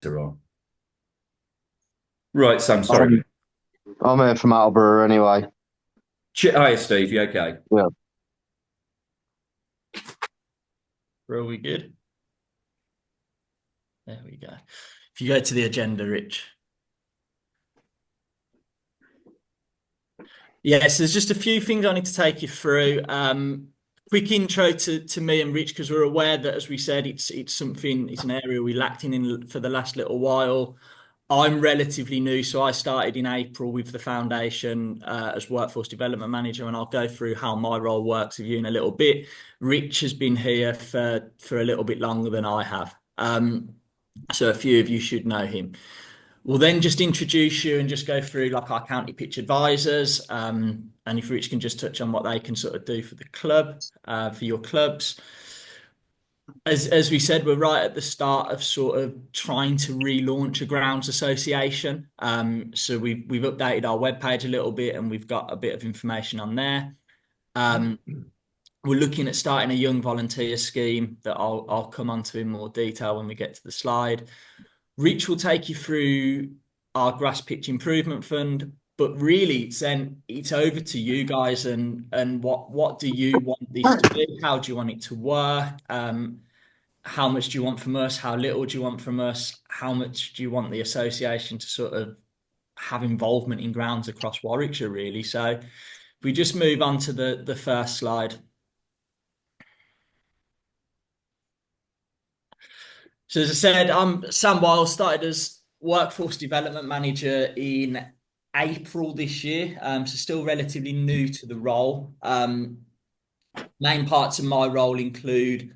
They're on. Right, Sam, sorry. I'm I'm here from Attleborough anyway. Hiya, Steve. You okay? Yeah. Are we good? There we go. If you go to the agenda, Rich. Yes, there's just a few things I need to take you through. Quick intro to me and Rich, because we're aware that, as we said, it's an area we lacked in for the last little while. I'm relatively new, so I started in April with the foundation as workforce development manager, and I'll go through how my role works with you in a little bit. Rich has been here for a little bit longer than I have, so a few of you should know him. We'll then just introduce you and just go through like our county pitch advisors, and if Rich can just touch on what they can sort of do for the club, for your clubs. As we said, we're right at the start of sort of trying to relaunch a grounds association. So we've updated our webpage a little bit, and we've got a bit of information on there. Um, we're looking at starting a young volunteer scheme that I'll come on to in more detail when we get to the slide. Rich will take you through our grass pitch improvement fund, but really it's over to you guys, and what do you want this to be? How do you want it to work? How much do you want from us? How little do you want from us? How much do you want the association to sort of have involvement in grounds across Warwickshire, really? So if we just move on to the first slide. So as I said, I'm Sam Wiles, started as workforce development manager in April this year. So still relatively new to the role. Main parts of my role include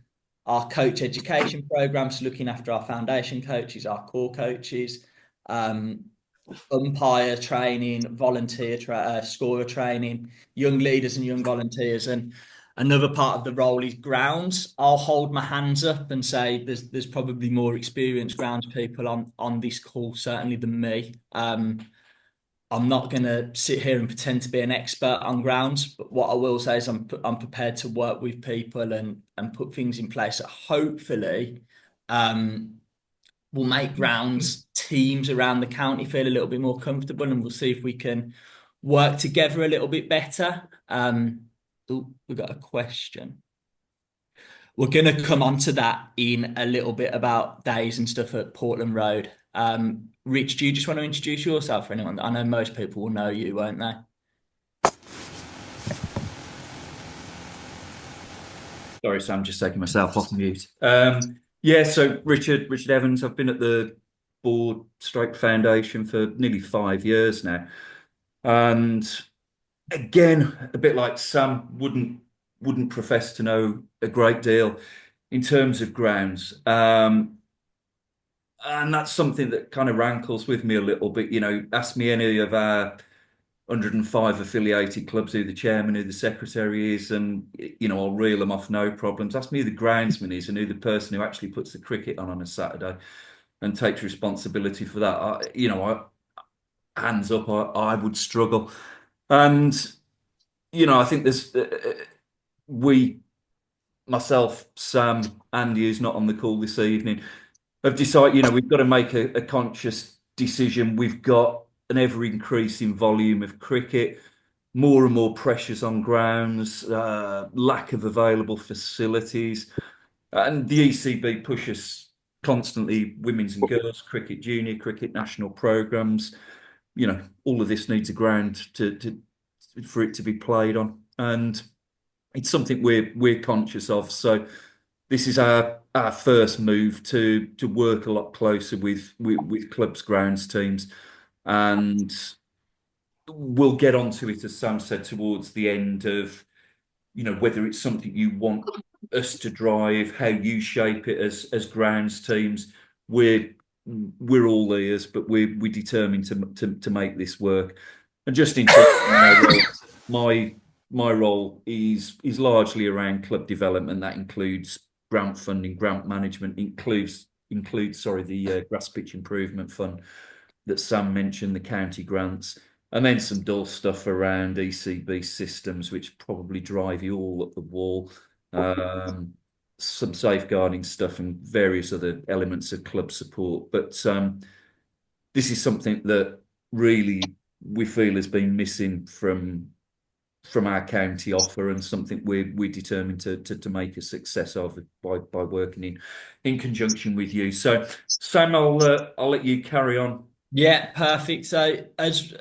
our coach education programs, looking after our foundation coaches, our core coaches, um, umpire training, scorer training, young leaders and young volunteers. And another part of the role is grounds. I'll hold my hands up and say there's probably more experienced grounds people on this call certainly than me. I'm not going to sit here and pretend to be an expert on grounds, but what I will say is I'm prepared to work with people and put things in place that hopefully um, will make grounds teams around the county feel a little bit more comfortable, and we'll see if we can work together a little bit better. We've got a question. We're going to come on to that in a little bit about days and stuff at Portland Road. Rich, do you just want to introduce yourself for anyone? I know most people will know you, won't they? Sorry, Sam, just taking myself off mute. Yeah, so Richard Evans, I've been at the board stroke foundation for nearly 5 years now. And again, a bit like Sam, wouldn't profess to know a great deal in terms of grounds. And that's something that kind of rankles with me a little bit. Ask me any of our 105 affiliated clubs who the chairman, who the secretary is, and I'll reel them off no problems. Ask me who the groundsman is and who the person who actually puts the cricket on a Saturday and takes responsibility for that. Hands up, I would struggle. And I think there's we, myself, Sam, Andy, who's not on the call this evening, have decided, we've got to make a conscious decision. We've got an ever increasing volume of cricket, more and more pressures on grounds, lack of available facilities, and the ECB pushes constantly women's and girls cricket, junior cricket, national programs. All of this needs a ground for it to be played on, and it's something we're conscious of. So this is our first move to work a lot closer with clubs, grounds teams, and we'll get onto it, as Sam said, towards the end of whether it's something you want us to drive, how you shape it as grounds teams. We're all ears, but we're determined to make this work. And just in terms of my role is largely around club development. That includes grant funding, grant management, includes the grass pitch improvement fund that Sam mentioned, the county grants, and then some dull stuff around ECB systems, which probably drive you all up the wall. some safeguarding stuff and various other elements of club support. But this is something that really we feel has been missing from our county offer, and something we're determined to make a success of by working in conjunction with you. So Sam, I'll let you carry on. Yeah, perfect. So as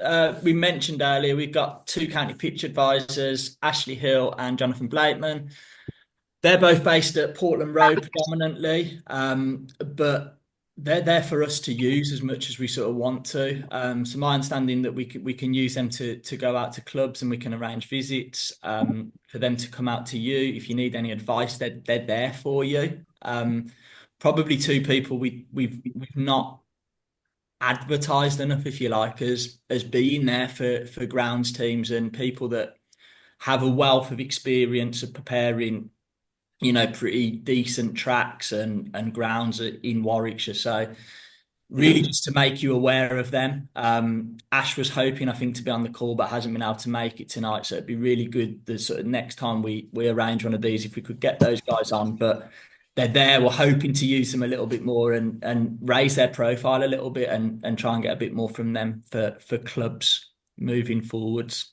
we mentioned earlier, we've got two county pitch advisors, Ashley Hill and Jonathan Blakeman. They're both based at Portland Road predominantly, but they're there for us to use as much as we sort of want to. So my understanding that we can use them to go out to clubs, and we can arrange visits for them to come out to you. If you need any advice, they're there for you. Probably two people we've not advertised enough, if you like, as being there for grounds teams, and people that have a wealth of experience of preparing, pretty decent tracks and grounds in Warwickshire. So really just to make you aware of them. Ash was hoping, I think, to be on the call, but hasn't been able to make it tonight. So it'd be really good the sort of next time we arrange one of these, if we could get those guys on. But they're there. We're hoping to use them a little bit more and raise their profile a little bit, and try and get a bit more from them for clubs moving forwards.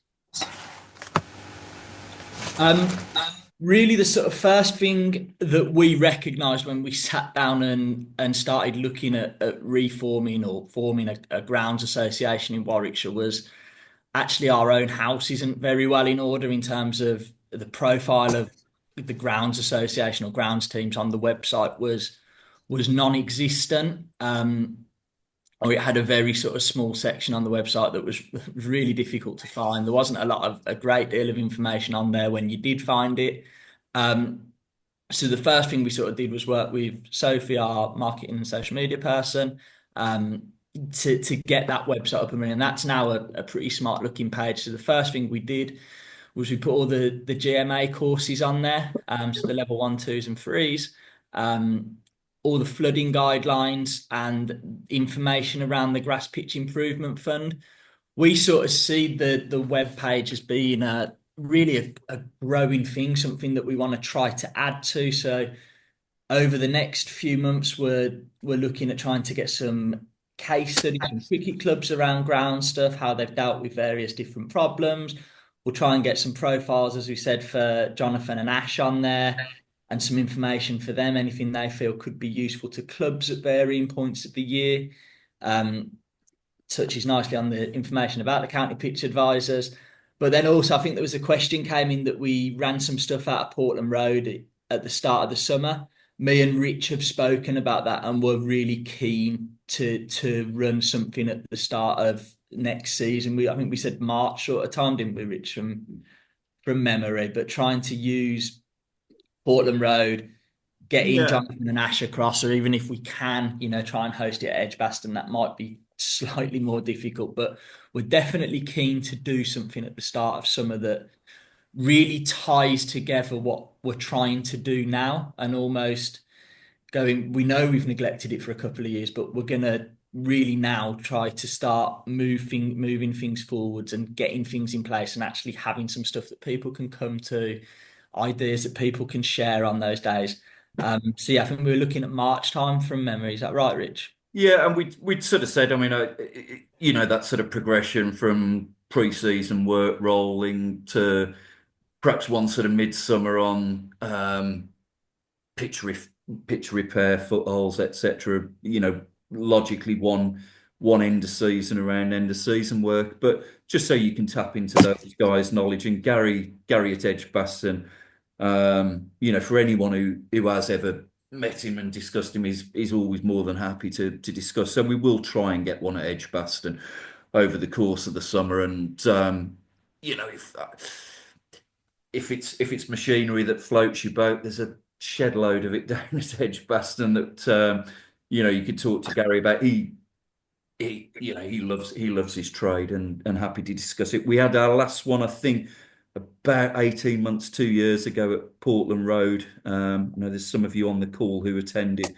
Really, the sort of first thing that we recognised when we sat down and started looking at reforming or forming a grounds association in Warwickshire was actually our own house isn't very well in order in terms of the profile of the grounds association or grounds teams on the website was non-existent. Or it had a very sort of small section on the website that was really difficult to find. There wasn't a great deal of information on there when you did find it. So the first thing we sort of did was work with Sophie, our marketing and social media person, to get that website up and running. And that's now a pretty smart looking page. So the first thing we did was we put all the GMA courses on there, so the level 1, 2s and 3s, all the flooding guidelines and information around the Grass Pitch Improvement Fund. We sort of see the web page as being really a growing thing, something that we want to try to add to. So over the next few months, we're looking at trying to get some case studies from cricket clubs around ground stuff, how they've dealt with various different problems. We'll try and get some profiles, as we said, for Jonathan and Ash on there, and some information for them, anything they feel could be useful to clubs at varying points of the year. Touches nicely on the information about the county pitch advisors. But then also, I think there was a question came in that we ran some stuff out of Portland Road at the start of the summer. Me and Rich have spoken about that, and we're really keen to run something at the start of next season. I think we said March sort of time, didn't we, Rich, from memory? But trying to use Portland Road, getting Jonathan and Ash across, or even if we can, try and host it at Edgbaston, that might be slightly more difficult. But we're definitely keen to do something at the start of summer that really ties together what we're trying to do now, and almost going, we know we've neglected it for a couple of years, but we're going to really now try to start moving things forwards and getting things in place, and actually having some stuff that people can come to, ideas that people can share on those days. So yeah, I think we were looking at March time from memory. Is that right, Rich? Yeah, and we'd sort of said, I mean, that sort of progression from pre-season work rolling to perhaps one sort of midsummer on pitch repair, footholes, etc. Logically one end of season around end of season work, but just so you can tap into those guys' knowledge. And Gary at Edgbaston, for anyone who has ever met him and discussed him, is always more than happy to discuss. So we will try and get one at Edgbaston over the course of the summer. And if it's machinery that floats your boat, there's a shed load of it down at Edgbaston that you could talk to Gary about. He loves his trade, and happy to discuss it. We had our last one, I think, about 18 months, 2 years ago at Portland Road. I know there's some of you on the call who attended,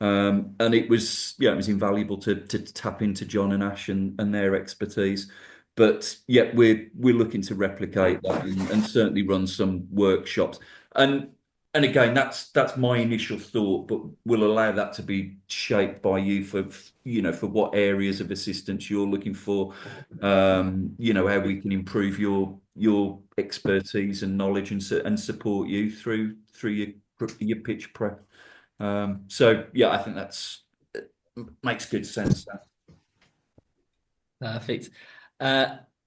and it was invaluable to tap into John and Ash and their expertise. But yeah, we're looking to replicate that and certainly run some workshops. And and again, that's my initial thought, but we'll allow that to be shaped by you for for what areas of assistance you're looking for, how we can improve your expertise and knowledge and support you through your pitch prep. So yeah, I think that's makes good sense. Perfect.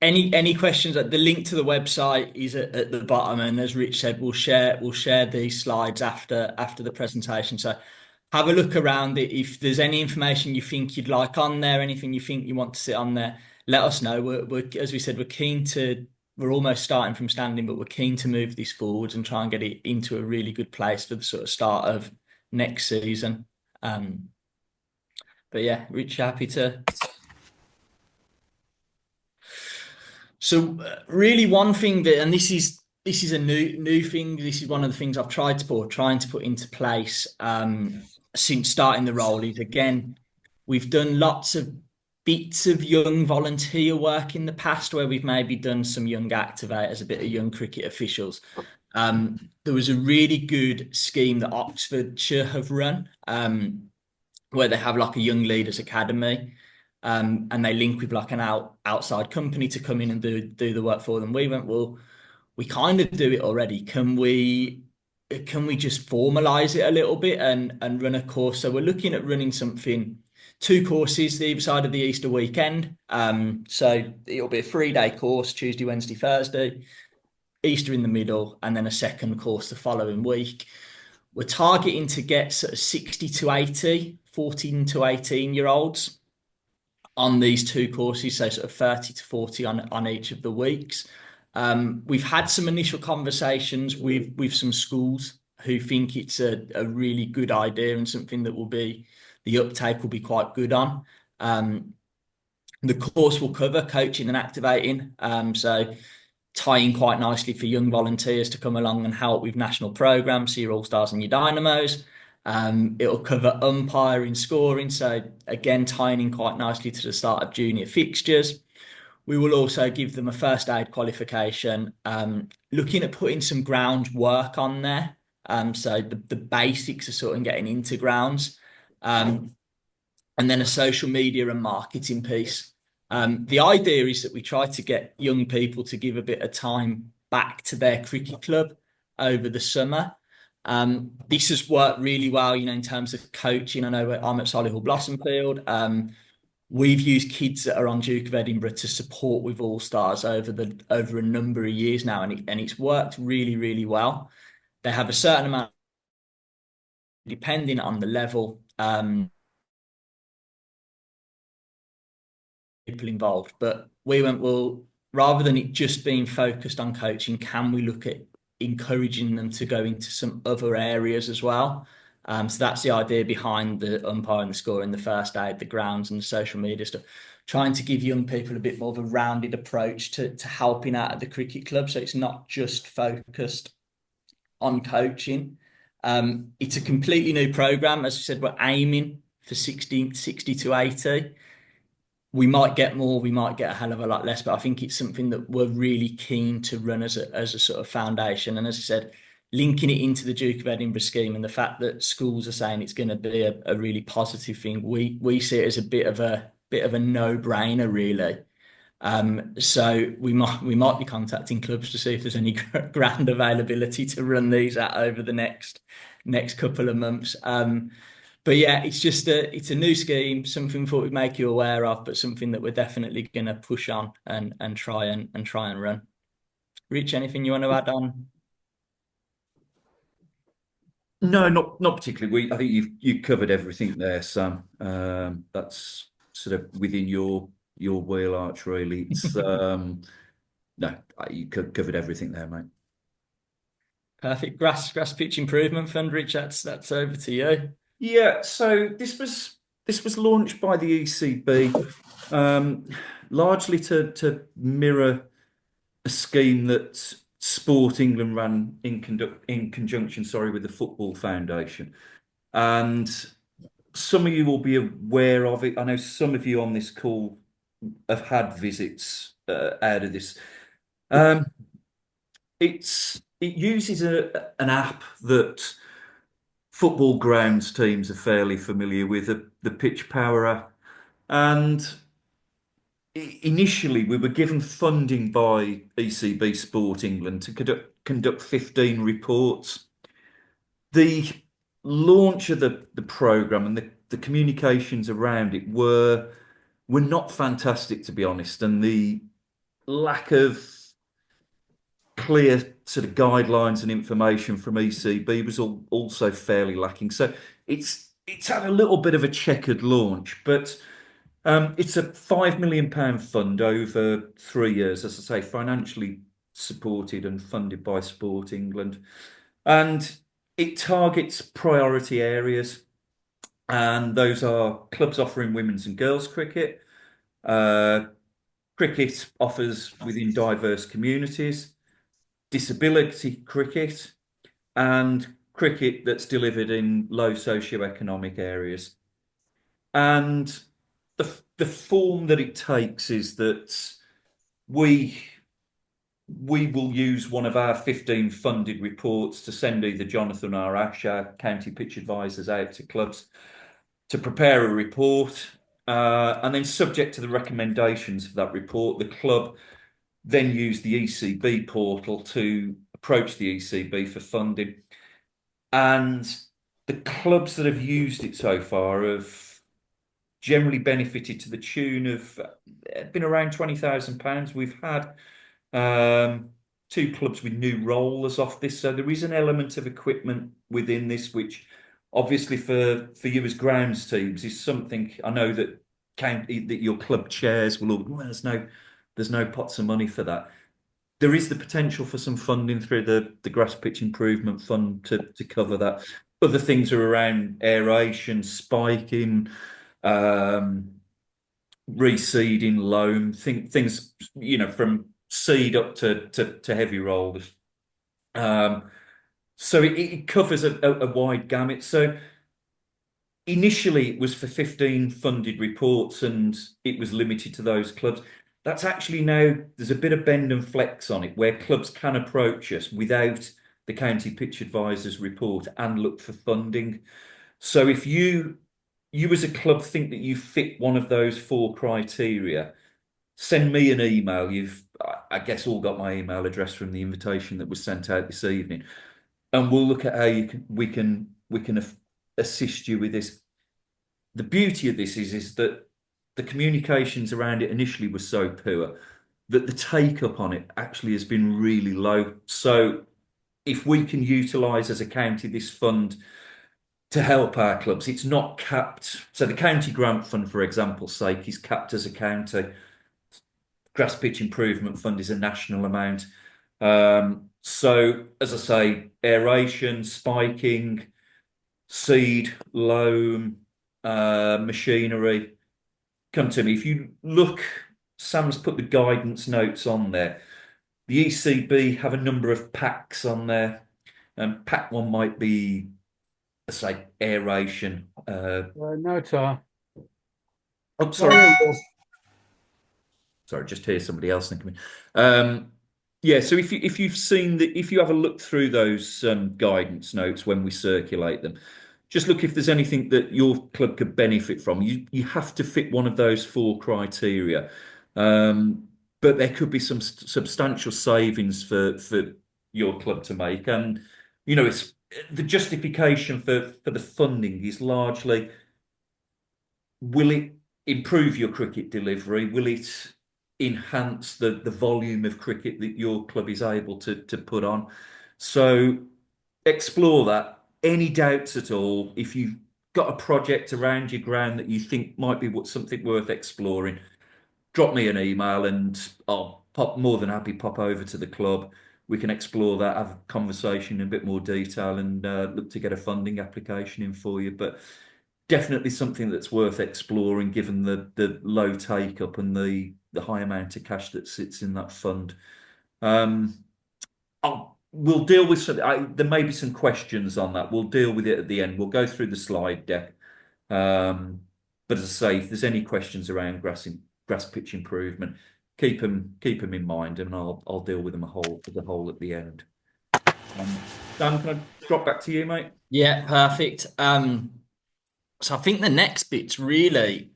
Any questions? The link to the website is at the bottom, and as Rich said, we'll share these slides after the presentation. So have a look around it. If there's any information you think you'd like on there, anything you think you want to see on there, let us know. We're as we said, we're almost starting from standing, but we're keen to move this forwards and try and get it into a really good place for the sort of start of next season. But yeah, Rich, happy to. So really one thing that, and this is a new thing. This is one of the things I've trying to put into place since starting the role is, again, we've done lots of bits of young volunteer work in the past where we've maybe done some young activators, a bit of young cricket officials. There was a really good scheme that Oxfordshire have run, where they have like a young leaders academy, and they link with like an outside company to come in and do the work for them. We went, well, we kind of do it already. Can we just formalize it a little bit and run a course? So we're looking at running two courses either side of the Easter weekend. So it'll be a 3-day course, Tuesday, Wednesday, Thursday, Easter in the middle, and then a second course the following week. We're targeting to get sort of 60 to 80, 14 to 18-year-olds on these two courses, so sort of 30 to 40 on each of the weeks. We've had some initial conversations with some schools who think it's a really good idea and something that the uptake will be quite good on. The course will cover coaching and activating, so tying quite nicely for young volunteers to come along and help with national programs, so your All Stars and your Dynamos. It'll cover umpiring, scoring, so again tying in quite nicely to the start of junior fixtures. We will also give them a first aid qualification, looking at putting some groundwork on there. So the basics are sort of getting into grounds, and then a social media and marketing piece. The idea is that we try to get young people to give a bit of time back to their cricket club over the summer. This has worked really well, in terms of coaching. I know I'm at Solihull Blossomfield. We've used kids that are on Duke of Edinburgh to support with All Stars over a number of years now, and it's worked really, really well. They have a certain amount, depending on the level, people involved. But we went, well, rather than it just being focused on coaching, can we look at encouraging them to go into some other areas as well? So that's the idea behind the umpiring, the scoring, the first aid, the grounds, and the social media stuff. Trying to give young people a bit more of a rounded approach to helping out at the cricket club, so it's not just focused on coaching. It's a completely new program. As I said, we're aiming for 60 to 80. We might get more, we might get a hell of a lot less, but I think it's something that we're really keen to run as a sort of foundation. And as I said, linking it into the Duke of Edinburgh scheme and the fact that schools are saying it's going to be a really positive thing, we see it as a bit of a no-brainer, really. So we might be contacting clubs to see if there's any ground availability to run these at over the next couple of months. But yeah, it's a new scheme, something we thought we'd make you aware of, but something that we're definitely going to push on and try and run. Rich, anything you want to add on? No, not particularly. I think you've covered everything there, Sam. That's sort of within your wheel arch, really. It's no, you covered everything there, mate. Perfect. Grass pitch improvement fund, Rich. That's over to you. Yeah, so this was launched by the ECB, largely to mirror a scheme that Sport England ran in conjunction, with the Football Foundation, and some of you will be aware of it. I know some of you on this call have had visits out of this. It's it uses an app that football grounds teams are fairly familiar with, the Pitch Power app. And initially, we were given funding by ECB Sport England to conduct 15 reports. The launch of the program and the communications around it were not fantastic, to be honest, and the lack of clear sort of guidelines and information from ECB was also fairly lacking. So it's had a little bit of a checkered launch, but it's a £5 million fund over 3 years, as I say, financially supported and funded by Sport England, and it targets priority areas, and those are clubs offering women's and girls cricket, uh, cricket offers within diverse communities, disability cricket, and cricket that's delivered in low socioeconomic areas. And the form that it takes is that we we will use one of our 15 funded reports to send either Jonathan or Ash, our county pitch advisors, out to clubs to prepare a report. And then, subject to the recommendations of that report, the club then use the ECB portal to approach the ECB for funding. And the clubs that have used it so far have generally benefited to the tune of been around £20,000. We've had 2 clubs with new rollers off this, so there is an element of equipment within this, which obviously for you as grounds teams is something I know that your club chairs will all, well, there's no pots of money for that. There is the potential for some funding through the Grass Pitch Improvement Fund to cover that. Other things are around aeration, spiking, reseeding, loam, things, from seed up to heavy rollers. So it covers a wide gamut. So initially it was for 15 funded reports and it was limited to those clubs. That's actually now, there's a bit of bend and flex on it where clubs can approach us without the County Pitch Advisors report and look for funding. So if you as a club think that you fit one of those 4 criteria, send me an email. You've, I guess, all got my email address from the invitation that was sent out this evening, and we'll look at how we can assist you with this. The beauty of this is that the communications around it initially was so poor that the take up on it actually has been really low. So if we can utilise as a county this fund to help our clubs, it's not capped. So the county grant fund, for example's sake, is capped as a county. Grass Pitch Improvement Fund is a national amount. So as I say, aeration, spiking, seed, loam, machinery, come to me. If you look, Sam's put the guidance notes on there. The ECB have a number of packs on there, and pack 1 might be, let's say, aeration. No, Tar. Oh, sorry. Sorry, just hear somebody else thinking. Yeah, so if you've seen if you have a look through those guidance notes when we circulate them, just look if there's anything that your club could benefit from. You have to fit one of those 4 criteria, but there could be some substantial savings for your club to make, and it's the justification for the funding is largely, will it improve your cricket delivery? Will it enhance the volume of cricket that your club is able to put on? So explore that. Any doubts at all, if you've got a project around your ground that you think might be something worth exploring, drop me an email and I'll more than happy pop over to the club. We can explore that, have a conversation in a bit more detail, and look to get a funding application in for you. But definitely something that's worth exploring given the low take up and the high amount of cash that sits in that fund. We'll deal with there may be some questions on that. We'll deal with it at the end. We'll go through the slide deck. But as I say, if there's any questions around grass pitch improvement, keep them in mind, and I'll deal with them as a whole at the end. Dan, can I drop back to you, mate? Yeah, perfect. So I think the next bit's really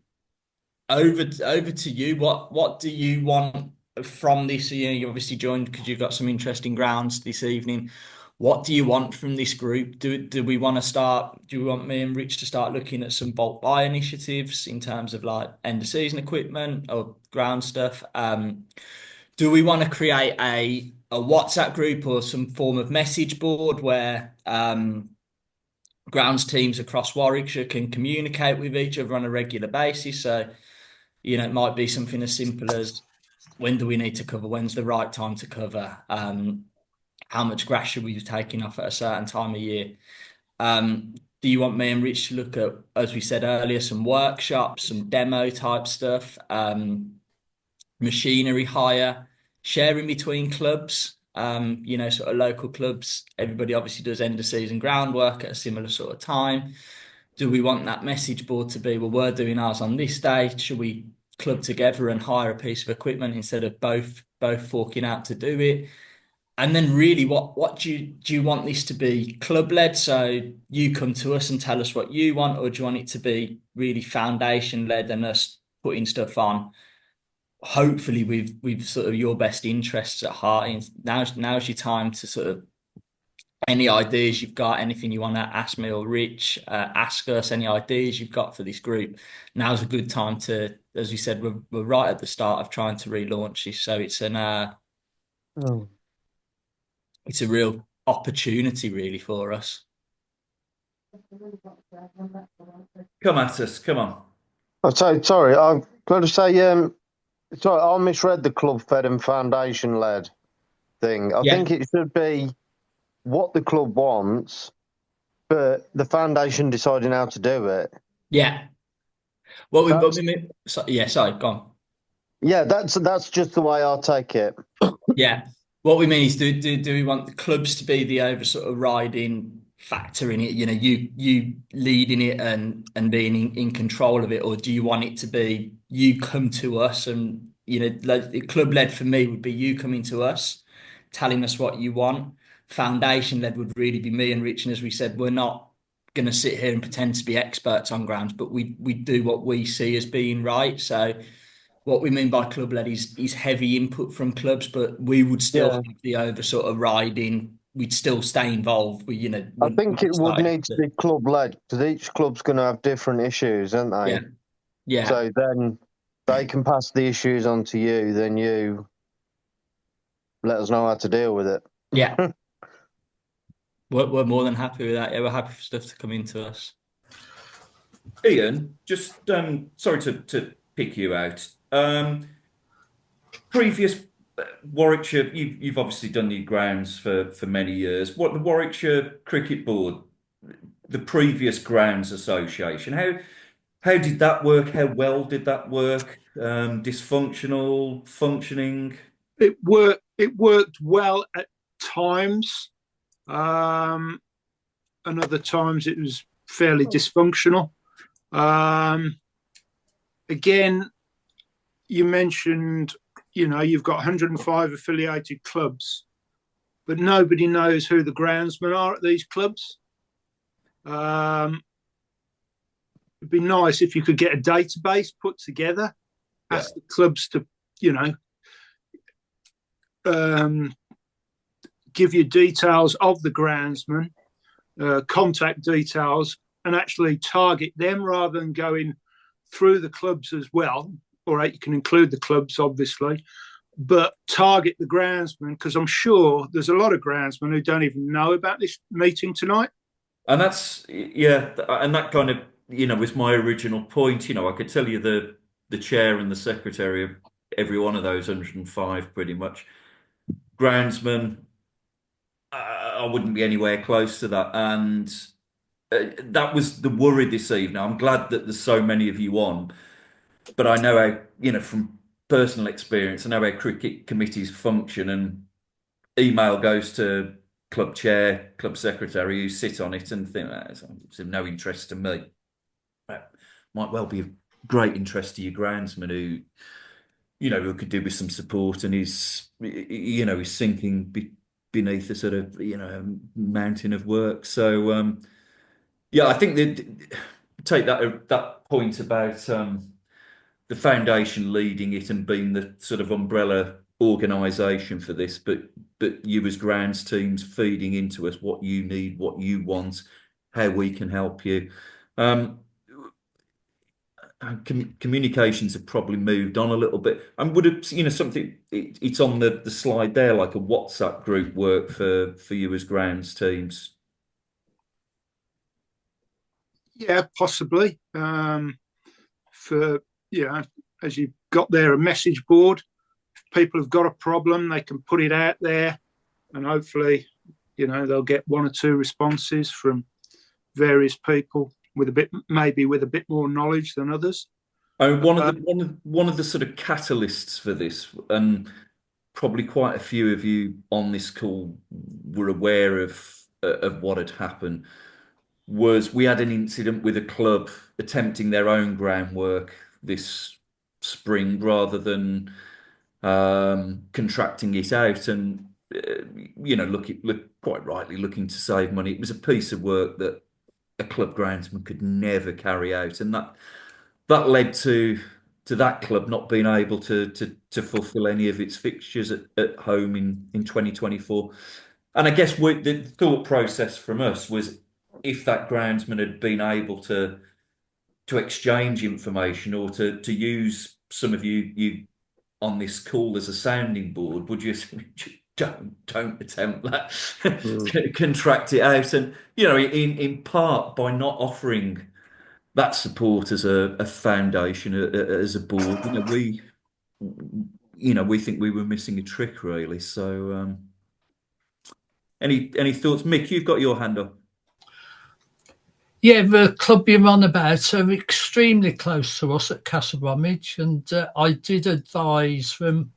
over to you. What do you want from this? You obviously joined because you've got some interesting grounds this evening. What do you want from this group? Do we want to start? Do we want me and Rich to start looking at some bulk buy initiatives in terms of like end of season equipment or ground stuff? Do we want to create a WhatsApp group or some form of message board where grounds teams across Warwickshire can communicate with each other on a regular basis? So, it might be something as simple as when do we need to cover? When's the right time to cover? How much grass should we be taking off at a certain time of year? Do you want me and Rich to look at, as we said earlier, some workshops, some demo type stuff, machinery hire, sharing between clubs? Sort of local clubs. Everybody obviously does end of season groundwork at a similar sort of time. Do we want that message board to be, well, we're doing ours on this day? Should we club together and hire a piece of equipment instead of both forking out to do it? And then really, what do you want this to be club led? So you come to us and tell us what you want, or do you want it to be really foundation led and us putting stuff on? Hopefully, with sort of your best interests at heart. And now's your time to sort of any ideas you've got, anything you want to ask me or Rich, ask us any ideas you've got for this group. Now's a good time to, as we said, we're right at the start of trying to relaunch this, so it's a real opportunity really for us. Come at us. Come on. Sorry, I've got to say, sorry, I misread the club fed and foundation led thing. I think it should be what the club wants, but the foundation deciding how to do it. Yeah. What we mean? Sorry, go on. Yeah, that's just the way I take it. Yeah. What we mean is, do we want the clubs to be the over sort of riding factor in it? You leading it and being in control of it, or do you want it to be you come to us and like, club led for me would be you coming to us, telling us what you want. Foundation led would really be me and Rich, and as we said, we're not going to sit here and pretend to be experts on grounds, but we do what we see as being right. So what we mean by club led is heavy input from clubs, but we would still have the over sort of riding. We'd still stay involved. I think it would need to be club led because each club's going to have different issues, aren't they? Yeah. So then they can pass the issues on to you. Then you let us know how to deal with it. Yeah. We're more than happy with that. Yeah, we're happy for stuff to come into us. Ian, just sorry to pick you out. Previous Warwickshire, you've obviously done your grounds for many years. What the Warwickshire Cricket Board, the previous grounds association, how did that work? How well did that work? Dysfunctional, functioning? It worked well at times. And other times it was fairly dysfunctional. Again, you mentioned, you've got 105 affiliated clubs, but nobody knows who the groundsmen are at these clubs. It'd be nice if you could get a database put together, ask the clubs to, give you details of the groundsman, contact details, and actually target them rather than going through the clubs as well. All right, you can include the clubs, obviously, but target the groundsman, because I'm sure there's a lot of groundsmen who don't even know about this meeting tonight. And that's, and that kind of, was my original point. I could tell you the chair and the secretary of every one of those 105 pretty much. Groundsman, I wouldn't be anywhere close to that. And that was the worry this evening. I'm glad that there's so many of you on, but I know how, from personal experience, I know how cricket committees function, and email goes to club chair, club secretary who sit on it and think it's of no interest to me. Might well be of great interest to your groundsman who could do with some support and is, is sinking beneath a sort of mountain of work. So yeah, I think that take that point about the foundation leading it and being the sort of umbrella organisation for this, but you as grounds teams feeding into us what you need, what you want, how we can help you. Communications have probably moved on a little bit. And would have, something, it's on the slide there, like a WhatsApp group work for you as grounds teams? Yeah, possibly. As you've got there, a message board. If people have got a problem, they can put it out there, and hopefully, they'll get one or two responses from various people with a bit more knowledge than others. One of the sort of catalysts for this, and probably quite a few of you on this call were aware of what had happened, was we had an incident with a club attempting their own groundwork this spring rather than contracting it out, and look quite rightly looking to save money. It was a piece of work that a club groundsman could never carry out, and that led to that club not being able to fulfil any of its fixtures at home in 2024. And I guess the thought process from us was, if that groundsman had been able to exchange information or to use some of you on this call as a sounding board, would you don't attempt that, contract it out? And in part by not offering that support as a foundation, as a board, we think we were missing a trick, really. So any thoughts? Mick, you've got your hand up. Yeah, the club you're on about are extremely close to us at Castle Bromwich, and I did advise them,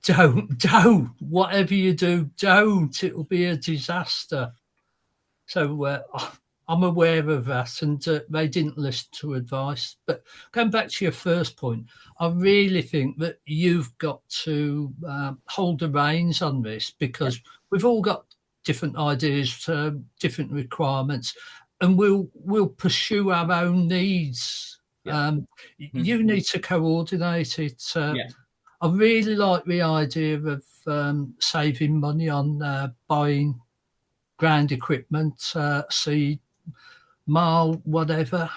don't, whatever you do, don't. It'll be a disaster. So I'm aware of that, and they didn't listen to advice. But going back to your first point, I really think that you've got to hold the reins on this, because we've all got different ideas, different requirements, and we'll pursue our own needs. You need to coordinate it. I really like the idea of saving money on buying ground equipment, seed, mile, whatever.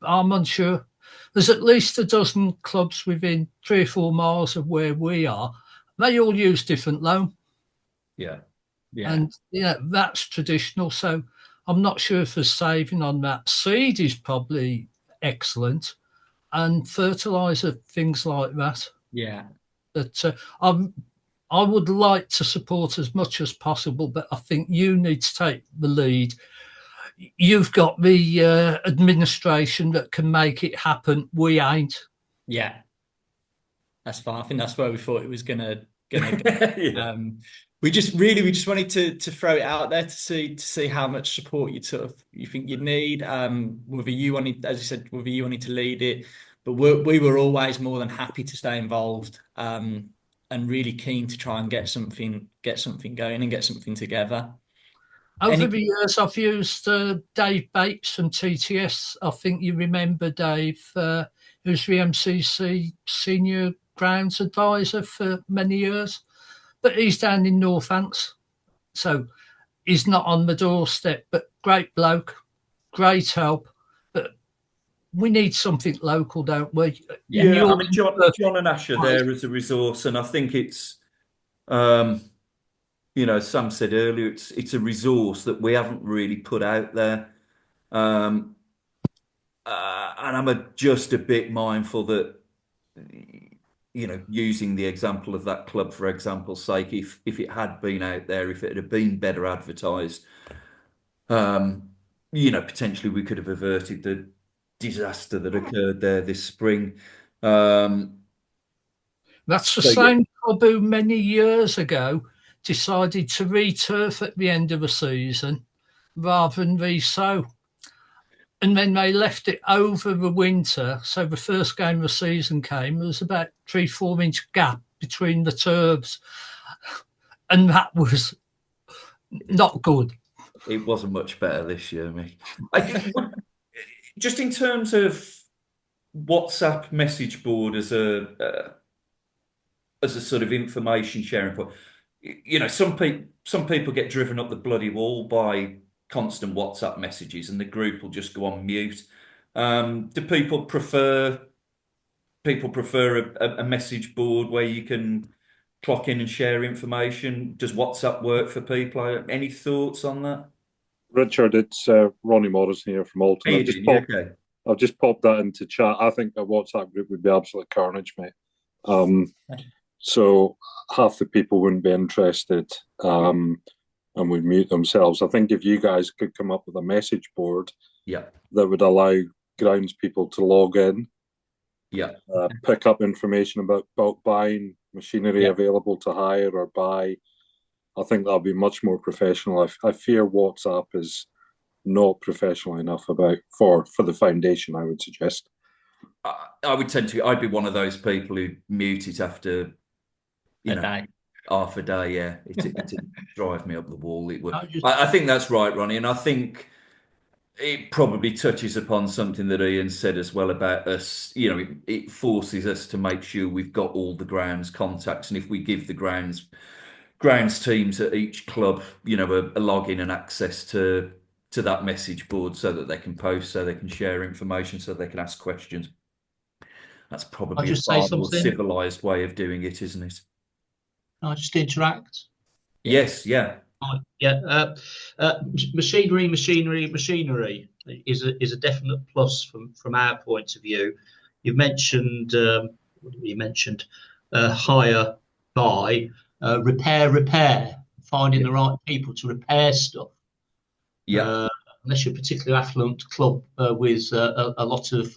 I'm unsure. There's at least a dozen clubs within 3 or 4 miles of where we are. They all use different loam. Yeah. And that's traditional. So I'm not sure if there's saving on that. Seed is probably excellent, and fertilizer, things like that. Yeah. But I would like to support as much as possible, but I think you need to take the lead. You've got the administration that can make it happen. We ain't. Yeah. That's fine. I think that's where we thought it was gonna go. We just wanted to throw it out there to see how much support you think you'd need. Whether you wanted, as you said, whether you wanted to lead it, but we were always more than happy to stay involved, and really keen to try and get something going and get something together. Over the years, I've used Dave Bates from TTS. I think you remember Dave, who's the MCC senior grounds advisor for many years. But he's down in Northants, so he's not on the doorstep, but great bloke, great help. But we need something local, don't we? Yeah, I mean, John and Ash are there as a resource, and I think it's, Sam said earlier, it's a resource that we haven't really put out there. And I'm just a bit mindful that, using the example of that club for example's sake, if it had been out there, if it had been better advertised, potentially we could have averted the disaster that occurred there this spring. That's the same club who many years ago decided to re-turf at the end of the season rather than re-sow. And then they left it over the winter. So the first game of the season came, there was about 3-4 inch gap between the turfs. and that was not good. It wasn't much better this year, Mick. Just in terms of WhatsApp message board as a sort of information sharing point, you know, some people get driven up the bloody wall by constant WhatsApp messages, and the group will just go on mute. Do people prefer a message board where you can clock in and share information? Does WhatsApp work for people? Any thoughts on that? Richard, it's Ronnie Morrison here from Alton. I've just popped that into chat. I think a WhatsApp group would be absolute carnage, mate. So half the people wouldn't be interested and would mute themselves. I think if you guys could come up with a message board that would allow grounds people to log in, pick up information about bulk buying, machinery available to hire or buy, I think that'll be much more professional. I fear WhatsApp is not professional enough for the foundation, I would suggest. I'd be one of those people who mute it after half a day. Yeah, it'd drive me up the wall. It would. I think that's right, Ronnie, and I think it probably touches upon something that Ian said as well about us. You know, it forces us to make sure we've got all the grounds contacts, and if we give the grounds teams at each club, you know, a login and access to that message board so that they can post, so they can share information, so they can ask questions. That's probably a far more civilized way of doing it, isn't it? Can I just interact? Yes, yeah. Yeah. Machinery is a definite plus from our point of view. You've mentioned hire, buy, repair, finding the right people to repair stuff. Yeah. Unless you're a particularly affluent club with a lot of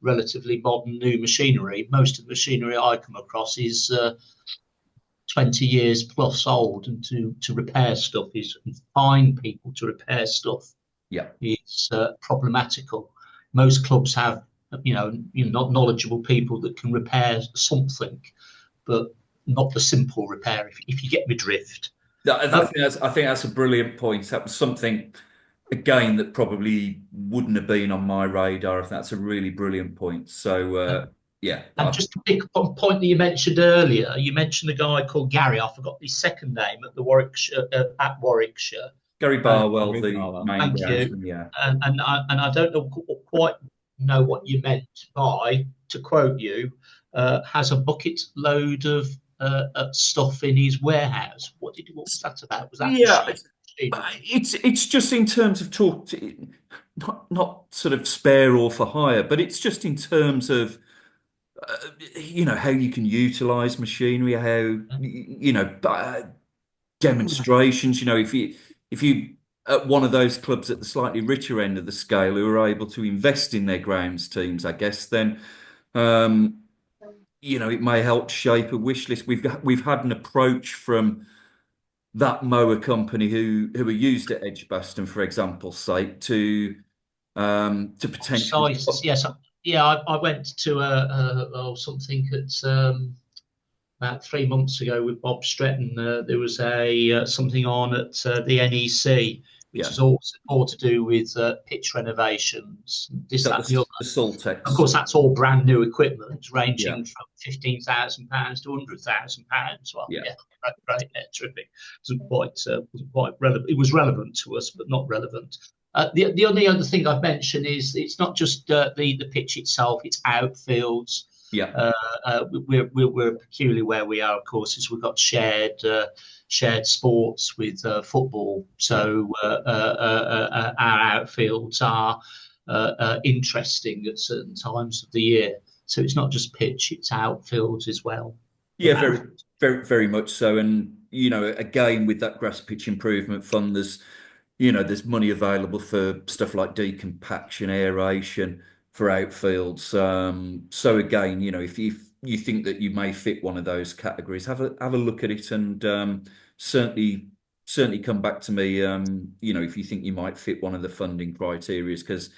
relatively modern new machinery, most of the machinery I come across is 20 years plus old, and to repair stuff and find people to repair stuff is problematical. Most clubs have not knowledgeable people that can repair something, but not the simple repair, if you get me drift. I think that's a brilliant point. That was something, again, that probably wouldn't have been on my radar. I think that's a really brilliant point. So, And just to pick up on a point that you mentioned earlier, you mentioned a guy called Gary. I forgot his second name at Warwickshire. Gary Barwell, the main groundsman, yeah. And I don't quite know what you meant by, to quote you, has a bucket load of stuff in his warehouse. What was that about? Was that it's just in terms of not sort of spare or for hire, but it's just in terms of how you can utilize machinery, how demonstrations. If you at one of those clubs at the slightly richer end of the scale who are able to invest in their grounds teams, I guess then it may help shape a wish list. We've had an approach from that mower company who are used at Edgbaston, for example's sake, to potentially. Yes, I went to something at about 3 months ago with Bob Stretton. There was something on at the NEC, which is all to do with pitch renovations. The Saltex. Of course, that's all brand new equipment, ranging from £15,000 to £100,000. Well, right, terrific. It wasn't quite relevant. It was relevant to us, but not relevant. The only other thing I've mentioned is it's not just the pitch itself; it's outfields. Yeah. We're peculiar where we are, of course, is we've got shared sports with football. So our outfields are interesting at certain times of the year. So it's not just pitch; it's outfields as well. Yeah, very, very, very much so. And again, with that grass pitch improvement fund, there's money available for stuff like decompaction, aeration for outfields. So again, if you think that you may fit one of those categories, have a look at it, and certainly come back to me. If you think you might fit one of the funding criteria, because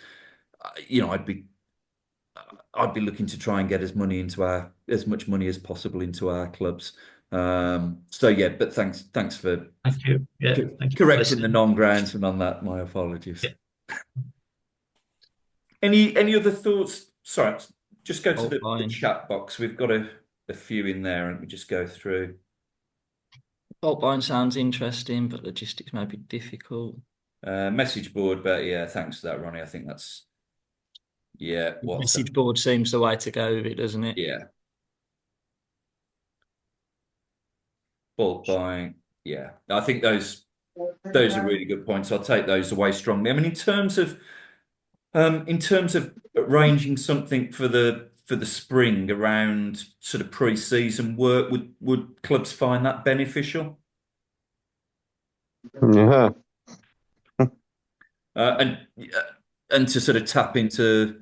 I'd be looking to try and get as much money as possible into our clubs. So yeah, but thanks for Thank you. Yeah, thank you correcting the non-groundsman on that. My apologies. Yeah. Any other thoughts? Sorry, just go to the chat box. We've got a few in there, and we just go through. Fault buying sounds interesting, but logistics may be difficult. Message board, but yeah, thanks for that, Ronnie. I think that's message board seems the way to go with it, doesn't it? Yeah. Bulk buying, yeah. I think those are really good points. I'll take those away strongly. I mean, in terms of arranging something for the spring around sort of pre-season work, would clubs find that beneficial? Yeah. And to sort of tap into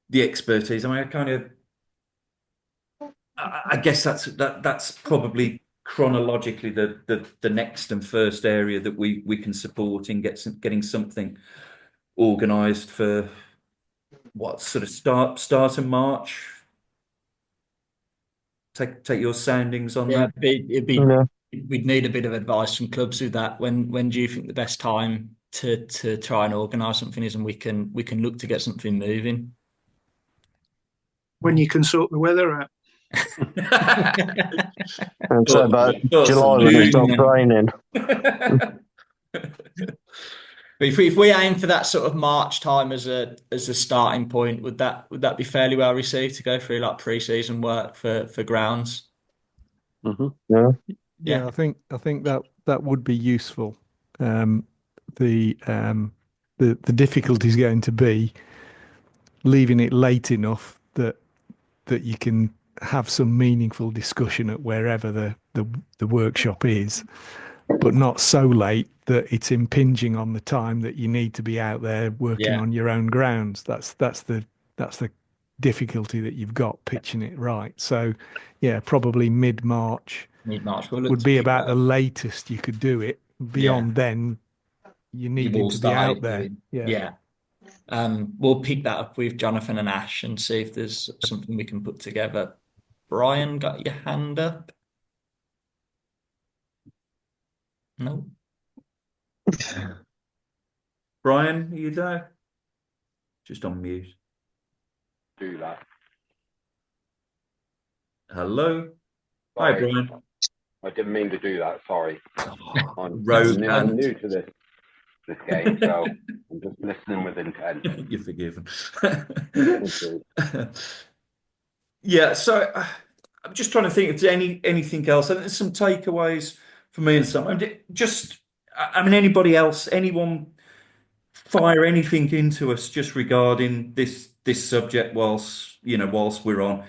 the expertise. I mean, I guess that's probably chronologically the next and first area that we can support in getting something organised for what sort of start of March. Take your soundings on that. We'd need a bit of advice from clubs with that. When do you think the best time to try and organise something is, and we can look to get something moving? When you can sort the weather out. And so about July when it stopped raining. But if we aim for that sort of March time as a starting point, would that be fairly well received to go through like pre-season work for grounds? Mm-hmm. Yeah, I think that would be useful. The difficulty is going to be leaving it late enough that you can have some meaningful discussion at wherever the workshop is, but not so late that it's impinging on the time that you need to be out there working on your own grounds. That's the difficulty that you've got pitching it right. So yeah, probably mid-March would be about the latest you could do it. Beyond then, you need to be out there. We'll pick that up with Jonathan and Ash and see if there's something we can put together. Brian, got your hand up? No. Brian, are you there? Just on mute. Do that. Hello. Sorry. Hi, Brian. I didn't mean to do that. Sorry. I'm new to this game, so I'm just listening with intent. You're forgiven. Yeah. So I'm just trying to think if there's anything else. I think there's some takeaways for me and some. Anybody else? Anyone fire anything into us just regarding this subject whilst we're on,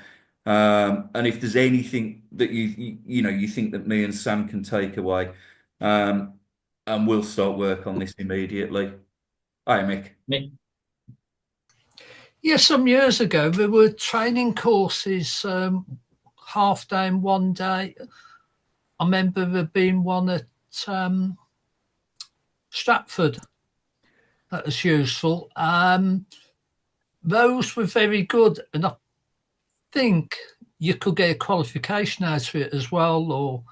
and if there's anything that you think that me and Sam can take away, and we'll start work on this immediately. Hi, Mick. Yeah, some years ago there were training courses, half day and 1 day. I remember there being one at Stratford that was useful. Those were very good, and I think you could get a qualification out of it as well, or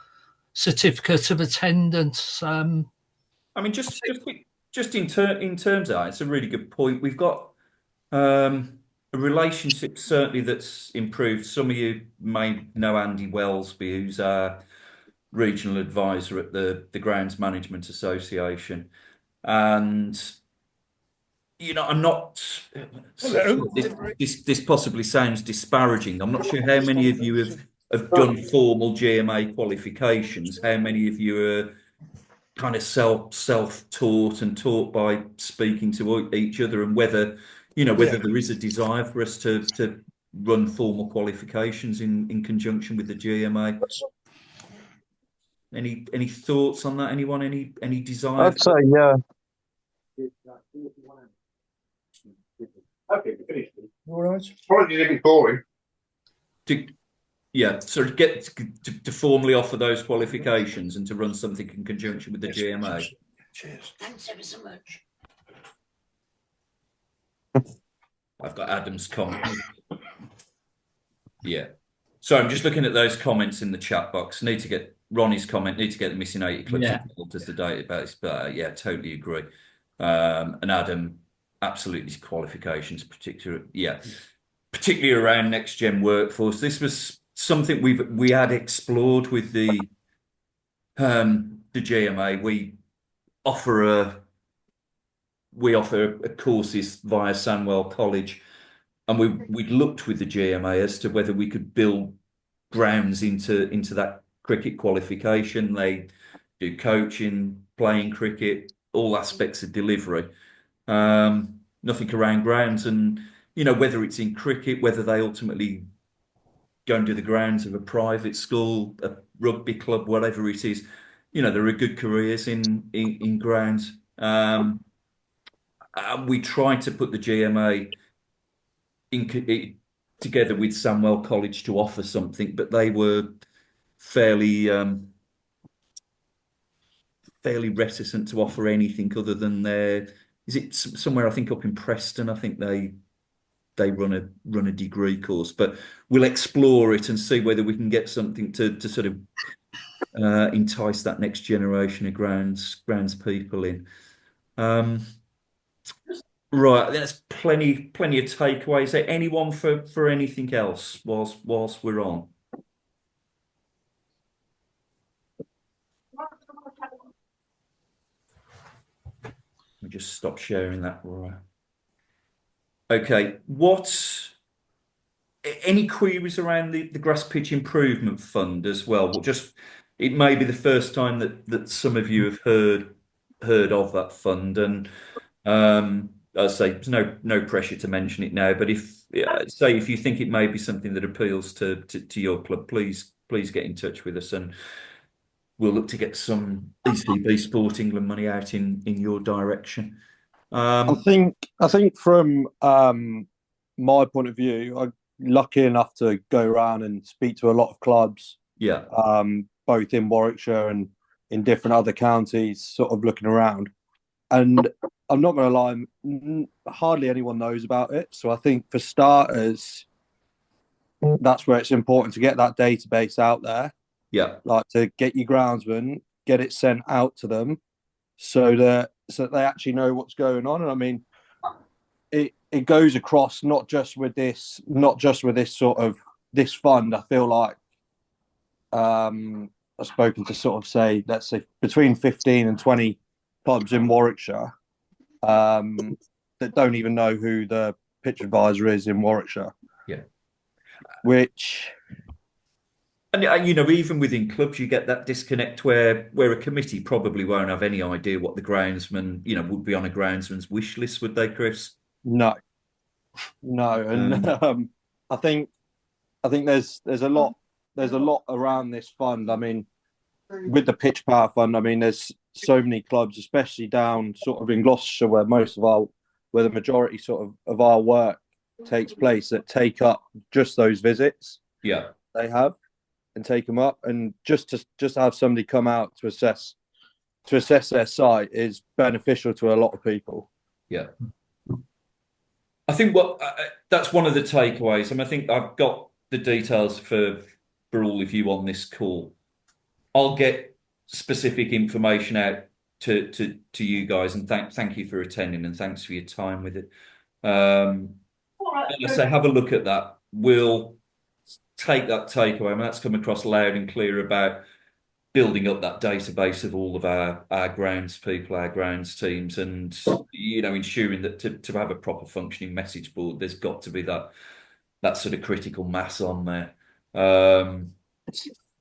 certificate of attendance. I mean, just in terms of that, it's a really good point. We've got a relationship certainly that's improved. Some of you may know Andy Wellesby, who's our regional advisor at the Grounds Management Association, and I'm not. This possibly sounds disparaging. I'm not sure how many of you have done formal GMA qualifications. How many of you are kind of self-taught and taught by speaking to each other, and whether there is a desire for us to run formal qualifications in conjunction with the GMA. Any thoughts on that? Anyone? Any desire? I'd say yeah. Okay, we finished. All right. Apologies if it's boring. So get to formally offer those qualifications and to run something in conjunction with the GMA. Cheers. Thanks ever so much. I've got Adam's comment. Yeah. So I'm just looking at those comments in the chat box. Need to get Ronnie's comment. Need to get the missing 80 clubs involved as the database. But yeah, totally agree. And Adam, absolutely qualifications, particularly around next gen workforce. This was something we had explored with the GMA. We offer courses via Sandwell College. And we looked with the GMA as to whether we could build grounds into that cricket qualification. They do coaching, playing cricket, all aspects of delivery. Nothing around grounds, and whether it's in cricket, whether they ultimately go and do the grounds of a private school, a rugby club, whatever it is. There are good careers in grounds. We tried to put the GMA together with Sandwell College to offer something, but they were fairly reticent to offer anything other than is it somewhere, I think up in Preston, I think they run a degree course, but we'll explore it and see whether we can get something to sort of entice that next generation of grounds people in. Right, that's plenty of takeaways. Is there anyone for anything else whilst we're on? Let me just stop sharing that. Right. Okay, any queries around the Grass Pitch Improvement Fund as well? It may be the first time that some of you have heard of that fund, and I say there's no pressure to mention it now, but if you think it may be something that appeals to your club, please get in touch with us, and we'll look to get some ECB Sport England money out in your direction. I think from my point of view, I'm lucky enough to go around and speak to a lot of clubs. Yeah. Both in Warwickshire and in different other counties, sort of looking around. And I'm not going to lie, hardly anyone knows about it. So I think for starters, that's where it's important to get that database out there. Yeah. Like to get your groundsmen, get it sent out to them so that they actually know what's going on. And I mean, it goes across not just with this sort of this fund. I feel like I've spoken to sort of say, let's say between 15 and 20 clubs in Warwickshire that don't even know who the pitch advisor is in Warwickshire. Yeah. And even within clubs, you get that disconnect where a committee probably won't have any idea what the groundsman, would be on a groundsman's wish list, would they, Chris? No. And I think there's a lot around this fund. I mean, with the Pitch Power Fund, I mean, there's so many clubs, especially down sort of in Gloucestershire, where the majority sort of our work takes place, that take up just those visits. Yeah, they have, and take them up, and just to have somebody come out to assess their site is beneficial to a lot of people. Yeah, I think that's one of the takeaways. I think I've got the details for all of you on this call. I'll get specific information out to you guys, and thank you for attending, and thanks for your time with it. So have a look at that. We'll take that takeaway. That's come across loud and clear about building up that database of all of our grounds people, our grounds teams, and ensuring that to have a proper functioning message board, there's got to be that sort of critical mass on there.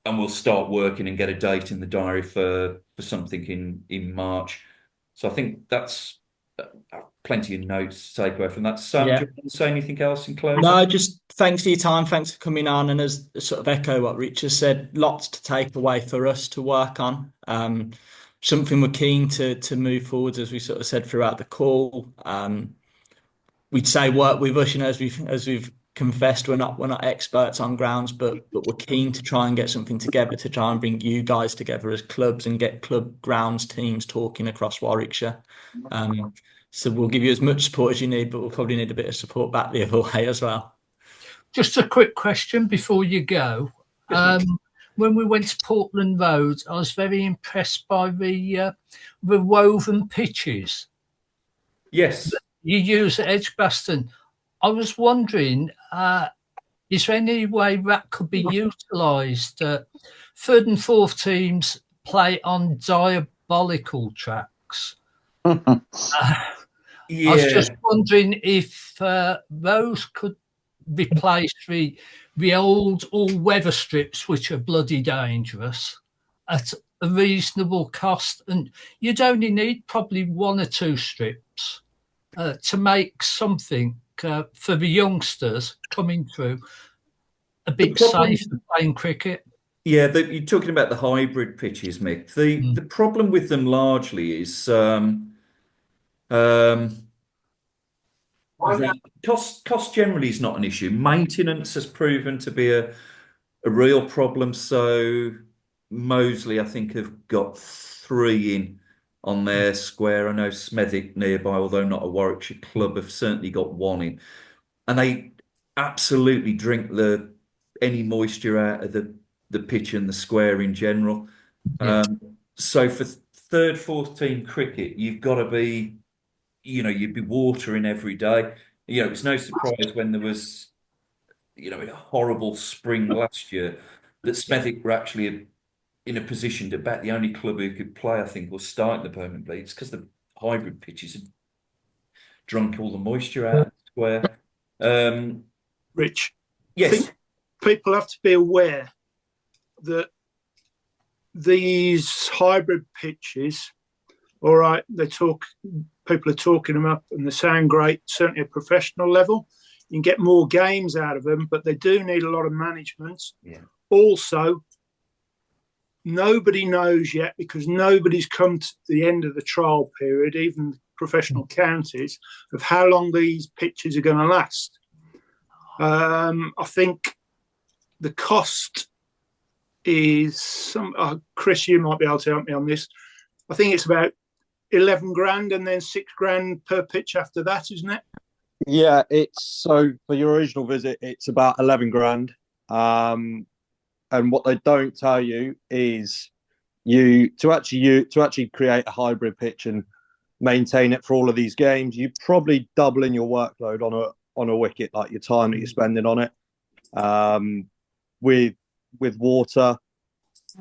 And we'll start working and get a date in the diary for something in March. So I think that's plenty of notes to take away from that. Sam, do you want to say anything else in closing? No, just thanks for your time. Thanks for coming on. And as sort of echo what Rich has said, lots to take away for us to work on. Something we're keen to move forward, as we sort of said throughout the call. We'd say work with us, as we've confessed, we're not experts on grounds, but we're keen to try and get something together to try and bring you guys together as clubs and get club grounds teams talking across Warwickshire. So we'll give you as much support as you need, but we'll probably need a bit of support back the other way as well. Just a quick question before you go. When we went to Portland Road, I was very impressed by the woven pitches. Yes. You use at Edgbaston. I was wondering, is there any way that could be utilised? Third and fourth teams play on diabolical tracks. I was just wondering if those could replace the old all-weather strips, which are bloody dangerous, at a reasonable cost. And you'd only need probably one or two strips to make something for the youngsters coming through a bit safer playing cricket. Yeah, you're talking about the hybrid pitches, Mick. The problem with them largely is cost generally is not an issue. Maintenance has proven to be a real problem. So Moseley, I think, have got 3 in on their square. I know Smethwick nearby, although not a Warwickshire club, have certainly got 1 in. And they absolutely drink any moisture out of the pitch and the square in general. Yeah. So for third, fourth team cricket, you've got to be, you'd be watering every day. It's no surprise when there was, a horrible spring last year that Smethwick were actually in a position to bat the only club who could play, I think, was starting the permanent bleeds because the hybrid pitches had drunk all the moisture out of the square. Rich, yes, I think people have to be aware that these hybrid pitches, all right, people are talking them up and they sound great, certainly at professional level. You can get more games out of them, but they do need a lot of management. Yeah. Also, nobody knows yet, because nobody's come to the end of the trial period, even professional counties, of how long these pitches are going to last. I think the cost is Chris, you might be able to help me on this. I think it's about 11 grand and then 6 grand per pitch after that, isn't it? Yeah, it's so for your original visit, it's about 11 grand. And what they don't tell you is to actually create a hybrid pitch and maintain it for all of these games, you probably doubling your workload on a wicket, like your time that you're spending on it. With water,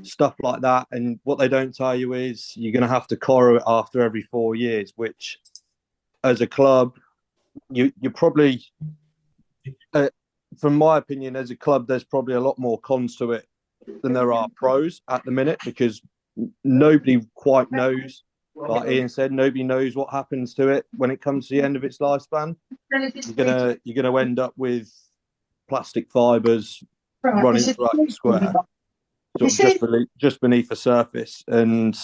stuff like that. And what they don't tell you is you're going to have to corroe it after every 4 years, which as a club, you're probably, from my opinion, as a club, there's probably a lot more cons to it than there are pros at the minute, because nobody quite knows, like Ian said, nobody knows what happens to it when it comes to the end of its lifespan. You're gonna end up with plastic fibres running throughout the square, sort of just beneath the surface, and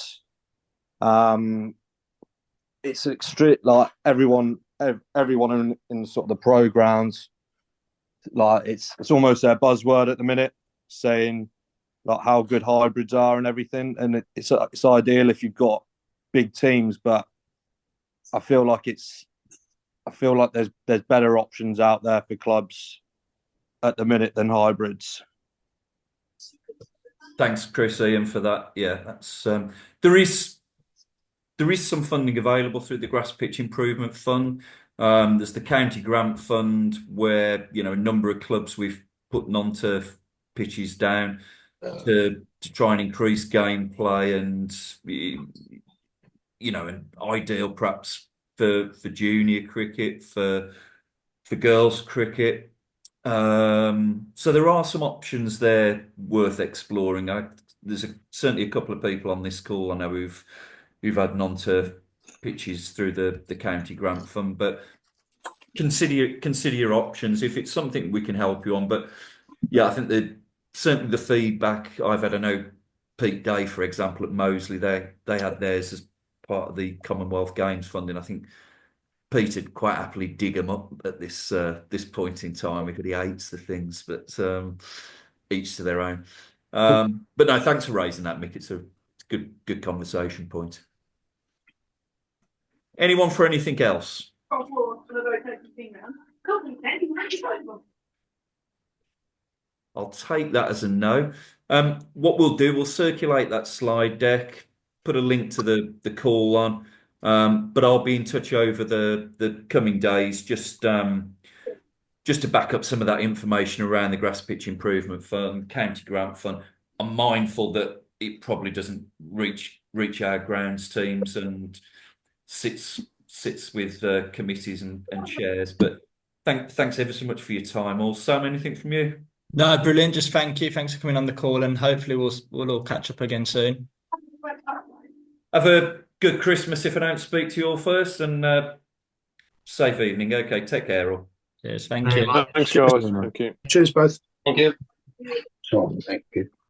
it's extreme. Like everyone in sort of the pro grounds, like it's almost their buzzword at the minute, saying like how good hybrids are and everything, and it's ideal if you've got big teams, but I feel like there's better options out there for clubs at the minute than hybrids. Thanks, Chris, Ian, for that. Yeah, that's there is some funding available through the Grass Pitch Improvement Fund. There's the County Grant Fund, where a number of clubs we've put non-turf pitches down to try and increase gameplay, and and ideal perhaps for junior cricket, for girls cricket. So there are some options there worth exploring. There's certainly a couple of people on this call I know who've had non-turf pitches through the County Grant Fund, but consider your options if it's something we can help you on. But yeah, I think certainly the feedback I've had, I know Pete Day, for example, at Moseley, they had theirs as part of the Commonwealth Games funding. I think Pete would quite happily dig them up at this point in time because he hates the things, but each to their own. But no, thanks for raising that, Mick. It's a good conversation point. Anyone for anything else? I'll take that as a no. What we'll do, we'll circulate that slide deck, put a link to the call on, but I'll be in touch over the coming days, just to back up some of that information around the Grass Pitch Improvement Fund, County Grant Fund. I'm mindful that it probably doesn't reach our grounds teams and sits with committees and chairs. But thanks ever so much for your time. All Sam, anything from you? No, brilliant. Just thank you. Thanks for coming on the call, and hopefully we'll all catch up again soon. Have a good Christmas if I don't speak to you all first, and safe evening. Okay, take care all. Cheers. Thank you. Thanks, guys. Thank you. Cheers, both. Thank you. Thank you.